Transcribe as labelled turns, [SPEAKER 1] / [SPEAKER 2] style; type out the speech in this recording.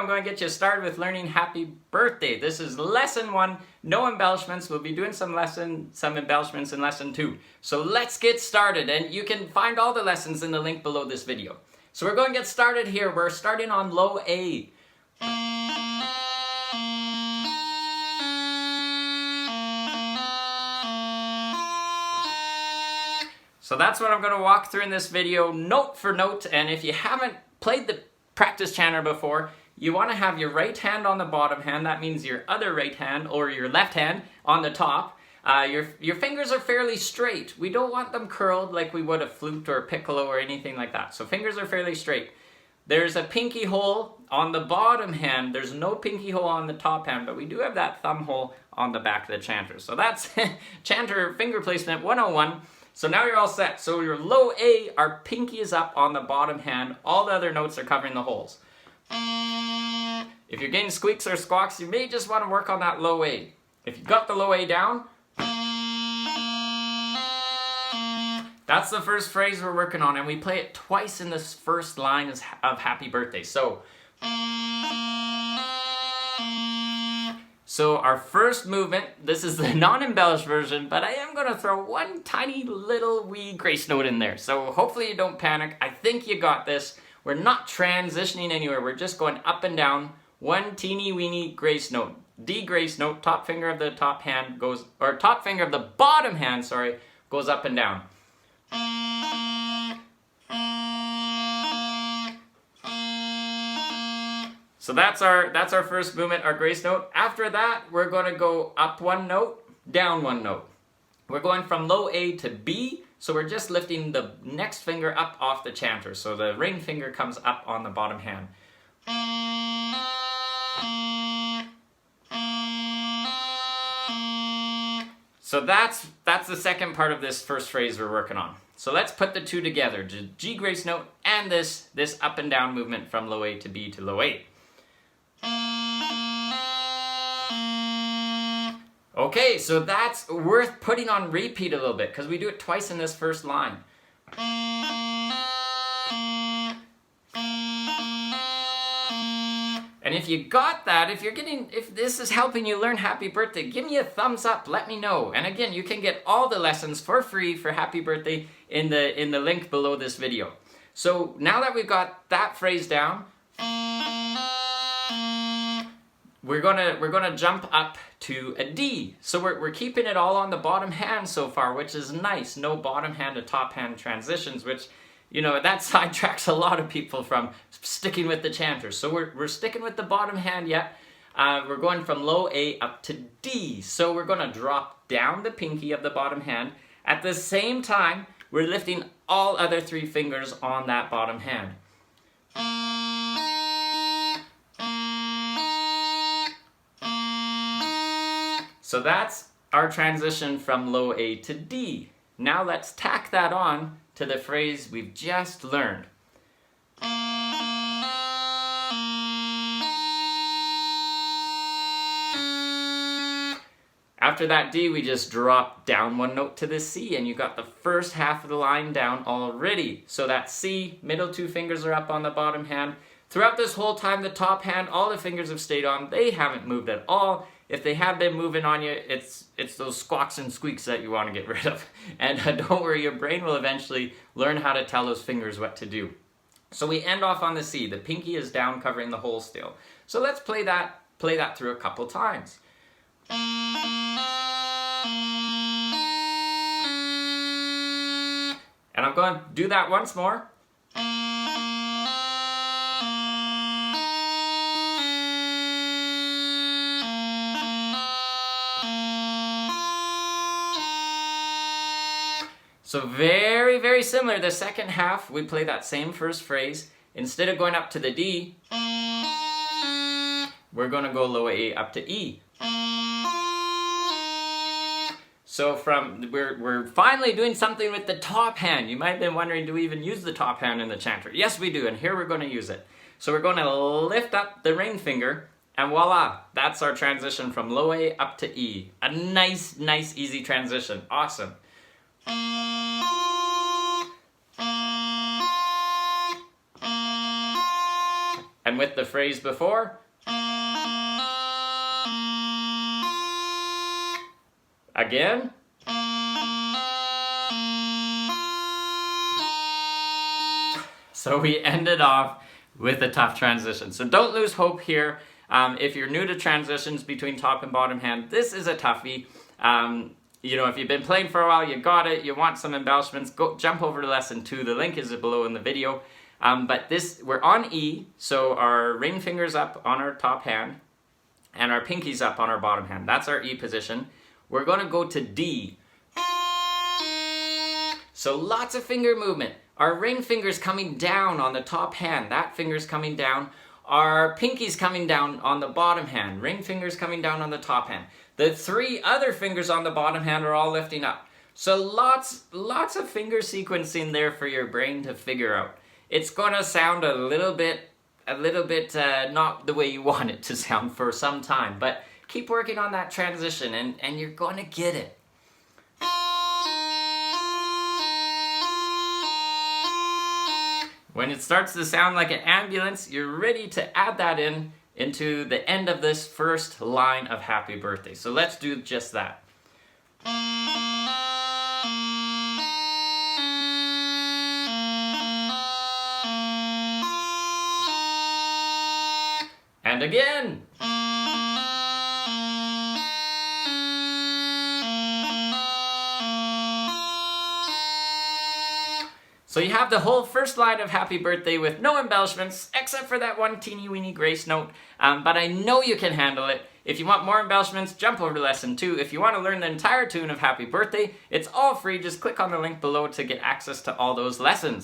[SPEAKER 1] I'm going to get you started with learning Happy Birthday. This is lesson 1, no embellishments. We'll be doing some embellishments in lesson 2. So let's get started, and you can find all the lessons in the link below this video. So we're going to get started here. We're starting on low A. So that's what I'm going to walk through in this video, note for note. And if you haven't played the practice channel before, you want to have your right hand on the bottom hand. That means your other right hand or your left hand on the top. Your fingers are fairly straight. We don't want them curled like we would a flute or a piccolo or anything like that. So fingers are fairly straight. There's a pinky hole on the bottom hand. There's no pinky hole on the top hand, but we do have that thumb hole on the back of the chanter. So that's chanter finger placement 101. So now you're all set. So your low A, our pinky is up on the bottom hand. All the other notes are covering the holes. If you're getting squeaks or squawks, you may just want to work on that low A. If you got the low A down, that's the first phrase we're working on, and we play it twice in this first line of Happy Birthday. So our first movement, this is the non-embellished version, but I am going to throw one tiny little wee grace note in there. So hopefully you don't panic. I think you got this. We're not transitioning anywhere. We're just going up and down. One teeny weeny grace note. D grace note, top finger of the top hand goes, or top finger of the bottom hand, sorry, goes up and down. So that's our first movement, our grace note. After that, we're going to go up one note, down one note. We're going from low A to B, so we're just lifting the next finger up off the chanter. So the ring finger comes up on the bottom hand. So that's the second part of this first phrase we're working on. So let's put the two together, G grace note and this up and down movement from low A to B to low A. Okay, so that's worth putting on repeat a little bit because we do it twice in this first line. And if you got that, if this is helping you learn Happy Birthday, give me a thumbs up, let me know. And again, you can get all the lessons for free for Happy Birthday in the link below this video. So now that we've got that phrase down, we're gonna jump up to a D. So we're keeping it all on the bottom hand so far, which is nice. No bottom hand to top hand transitions, which, you know, that sidetracks a lot of people from sticking with the chanter. So we're sticking with the bottom hand yet. We're going from low A up to D. So we're gonna drop down the pinky of the bottom hand. At the same time, we're lifting all other 3 fingers on that bottom hand. So that's our transition from low A to D. Now let's tack that on to the phrase we've just learned. After that D, we just drop down one note to the C, and you got the first half of the line down already. So that C, middle 2 fingers are up on the bottom hand. Throughout this whole time, the top hand, all the fingers have stayed on. They haven't moved at all. If they have been moving on you, it's those squawks and squeaks that you want to get rid of. And don't worry, your brain will eventually learn how to tell those fingers what to do. So we end off on the C. The pinky is down, covering the hole still. So let's play that through a couple times. And I'm going to do that once more. So very, very similar. The second half, we play that same first phrase. Instead of going up to the D, we're going to go low A up to E. So we're finally doing something with the top hand. You might have been wondering, do we even use the top hand in the chanter? Yes, we do, and here we're going to use it. So we're going to lift up the ring finger, and voila, that's our transition from low A up to E. A nice, easy transition. Awesome. And with the phrase before. Again. So we ended off with a tough transition. So don't lose hope here. If you're new to transitions between top and bottom hand, this is a toughie. You know, if you've been playing for a while, you got it, you want some embellishments, go jump over to lesson 2. The link is below in the video. But we're on E, so our ring finger's up on our top hand and our pinky's up on our bottom hand. That's our E position. We're going to go to D. So lots of finger movement. Our ring finger's coming down on the top hand. That finger's coming down. Our pinky's coming down on the bottom hand. Ring finger's coming down on the top hand. The 3 other fingers on the bottom hand are all lifting up. So lots of finger sequencing there for your brain to figure out. It's going to sound a little bit not the way you want it to sound for some time, but keep working on that transition and you're going to get it. When it starts to sound like an ambulance, you're ready to add that into the end of this first line of Happy Birthday. So let's do just that. And again. So you have the whole first line of Happy Birthday with no embellishments, except for that one teeny weeny grace note. But I know you can handle it. If you want more embellishments, jump over to lesson 2. If you want to learn the entire tune of Happy Birthday, it's all free. Just click on the link below to get access to all those lessons.